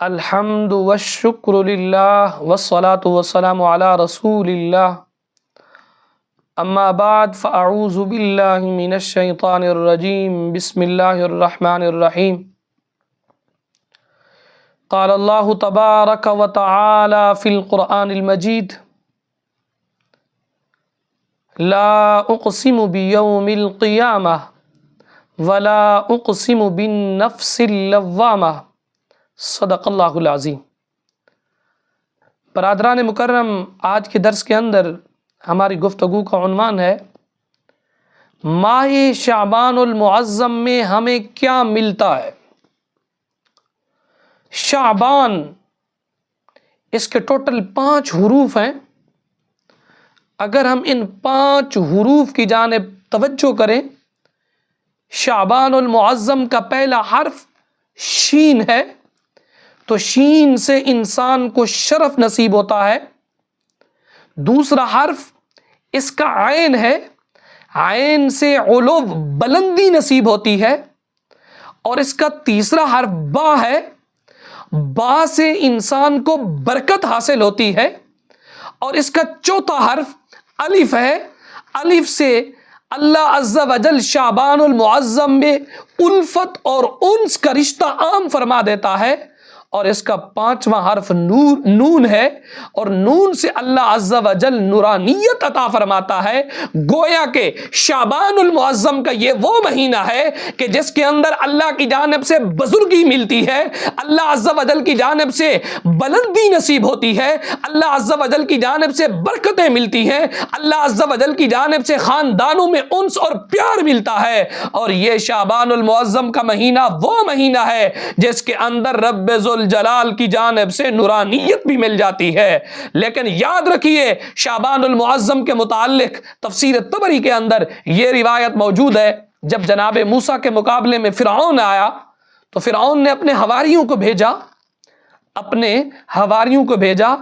الحمد والشکر للہ والصلاة والسلام علی رسول اللہ اما بعد فاعوذ باللہ من الشیطان الرجیم بسم اللہ الرحمن الرحیم قال اللہ تبارک وتعالی فی القرآن المجید لا اقسم بیوم القیامہ ولا اقسم بالنفس اللوامہ صدق اللہ العظیم۔ برادران مکرم، آج کے درس کے اندر ہماری گفتگو کا عنوان ہے ماہ شعبان المعظم میں ہمیں کیا ملتا ہے۔ شعبان، اس کے ٹوٹل 5 حروف ہیں۔ اگر ہم ان 5 حروف کی جانب توجہ کریں، شعبان المعظم کا پہلا حرف شین ہے، تو شین سے انسان کو شرف نصیب ہوتا ہے۔ دوسرا حرف اس کا عین ہے، عین سے علو بلندی نصیب ہوتی ہے۔ اور اس کا تیسرا حرف با ہے، با سے انسان کو برکت حاصل ہوتی ہے۔ اور اس کا چوتھا حرف الف ہے، الف سے اللہ عز و جل شعبان المعظم میں الفت اور انس کا رشتہ عام فرما دیتا ہے۔ اور اس کا 5واں حرف نون ہے، اور نون سے اللہ عز و جل نورانیت عطا فرماتا ہے۔ گویا کہ شعبان المعظم کا یہ وہ مہینہ ہے کہ جس کے اندر اللہ کی جانب سے بزرگی ملتی ہے، اللہ عز و جل کی جانب سے بلندی نصیب ہوتی ہے، اللہ عز و جل کی جانب سے برکتیں ملتی ہیں، اللہ عز و جل کی جانب سے خاندانوں میں انس اور پیار ملتا ہے۔ اور یہ شعبان المعظم کا مہینہ وہ مہینہ ہے جس کے اندر رب جلال کی جانب سے نورانیت بھی مل جاتی ہے۔ لیکن یاد رکھیے، شعبان المعظم کے متعلق تفسیر طبری کے اندر یہ روایت موجود ہے، جب جناب موسیٰ کے مقابلے میں فرعون آیا تو فرعون نے اپنے حواریوں کو بھیجا،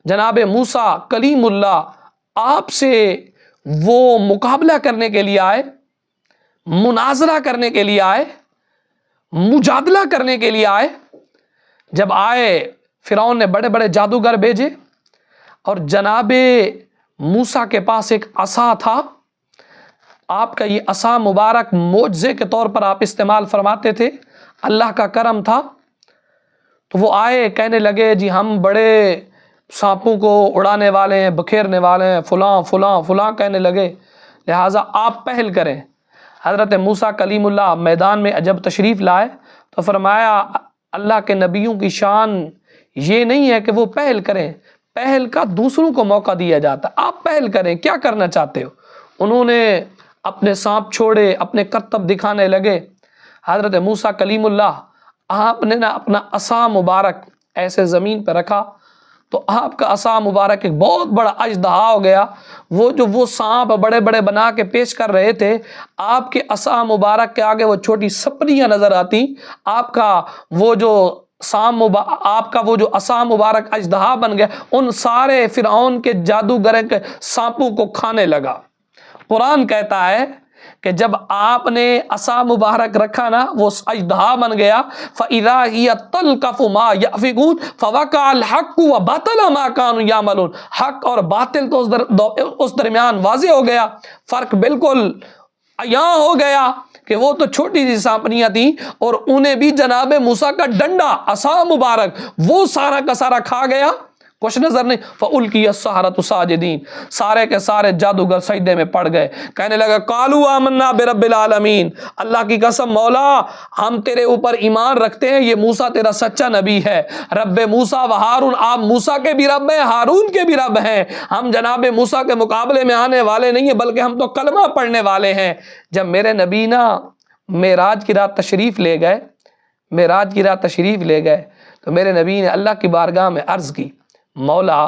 جناب موسیٰ کلیم اللہ آپ سے وہ مقابلہ کرنے کے لیے آئے، مناظرہ کرنے کے لیے آئے، مجادلہ کرنے کے لیے آئے۔ جب آئے، فرعون نے بڑے بڑے جادوگر بھیجے، اور جناب موسیٰ کے پاس ایک عصا تھا۔ آپ کا یہ عصا مبارک معجزے کے طور پر آپ استعمال فرماتے تھے، اللہ کا کرم تھا۔ تو وہ آئے، کہنے لگے جی ہم بڑے سانپوں کو اڑانے والے ہیں، بکھیرنے والے ہیں، فلاں فلاں فلاں کہنے لگے، لہٰذا آپ پہل کریں۔ حضرت موسیٰ کلیم اللہ میدان میں جب تشریف لائے تو فرمایا اللہ کے نبیوں کی شان یہ نہیں ہے کہ وہ پہل کریں، پہل کا دوسروں کو موقع دیا جاتا، آپ پہل کریں، کیا کرنا چاہتے ہو۔ انہوں نے اپنے سانپ چھوڑے، اپنے کرتب دکھانے لگے۔ حضرت موسیٰ کلیم اللہ آپ نے اپنا عصا مبارک ایسے زمین پہ رکھا تو آپ کا عصا مبارک ایک بہت بڑا اژدہا ہو گیا۔ وہ سانپ بڑے بڑے بنا کے پیش کر رہے تھے، آپ کے عصا مبارک کے آگے وہ چھوٹی سپریاں نظر آتی۔ آپ کا وہ جو عصا مبارک اژدہا بن گیا، ان سارے فرعون کے جادوگر کے سانپوں کو کھانے لگا۔ قرآن کہتا ہے کہ جب آپ نے عصا مبارک رکھا نا، وہ اژدہا بن گیا۔ فَإِذَا هِيَ تَلْقَفُ مَا يَأْفِكُونَ فَوَقَعَ الْحَقُّ وَبَطَلَ مَا كَانُوا يَعْمَلُونَ۔ حق اور باطل تو اس درمیان واضح ہو گیا، فرق بالکل عیاں ہو گیا کہ وہ تو چھوٹی سی سانپنیاں تھیں، اور انہیں بھی جناب موسیٰ کا ڈنڈا عصا مبارک وہ سارا کا سارا کھا گیا، کچھ نظر نہیں۔ فَأُلْقِيَ السَّحَرَةُ سَاجِدِينَ، سارے کے سارے جادوگر سجدے میں پڑ گئے، کہنے لگے قَالُوا آمَنَّا بِرَبِّ الْعَالَمِينَ، اللہ کی قسم مولا ہم تیرے اوپر ایمان رکھتے ہیں، یہ موسیٰ تیرا سچا نبی ہے، رب موسیٰ و ہارون، آپ موسیٰ کے بھی رب ہیں، ہارون کے بھی رب ہیں، ہم جناب موسیٰ کے مقابلے میں آنے والے نہیں ہیں، بلکہ ہم تو کلمہ پڑھنے والے ہیں۔ جب میرے نبی نا معراج کی رات تشریف لے گئے تو میرے نبی نے اللہ کی بارگاہ میں عرض کی، مولا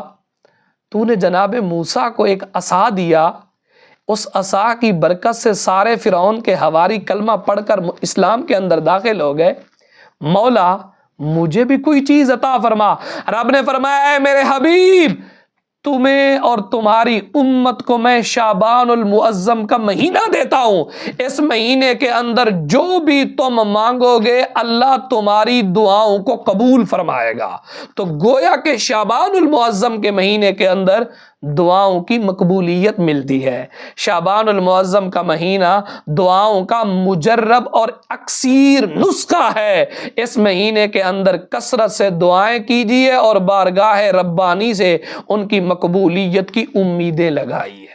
تو نے جناب موسیٰ کو ایک عصا دیا، اس عصا کی برکت سے سارے فرعون کے حواری کلمہ پڑھ کر اسلام کے اندر داخل ہو گئے، مولا مجھے بھی کوئی چیز عطا فرما۔ رب نے فرمایا اے میرے حبیب، تمہیں اور تمہاری امت کو میں شعبان المعظم کا مہینہ دیتا ہوں، اس مہینے کے اندر جو بھی تم مانگو گے اللہ تمہاری دعاؤں کو قبول فرمائے گا۔ تو گویا کہ شعبان المعظم کے مہینے کے اندر دعاؤں کی مقبولیت ملتی ہے۔ شعبان المعظم کا مہینہ دعاؤں کا مجرب اور اکثیر نسخہ ہے۔ اس مہینے کے اندر کثرت سے دعائیں کیجیے اور بارگاہ ربانی سے ان کی مقبولیت کی امیدیں لگائیے۔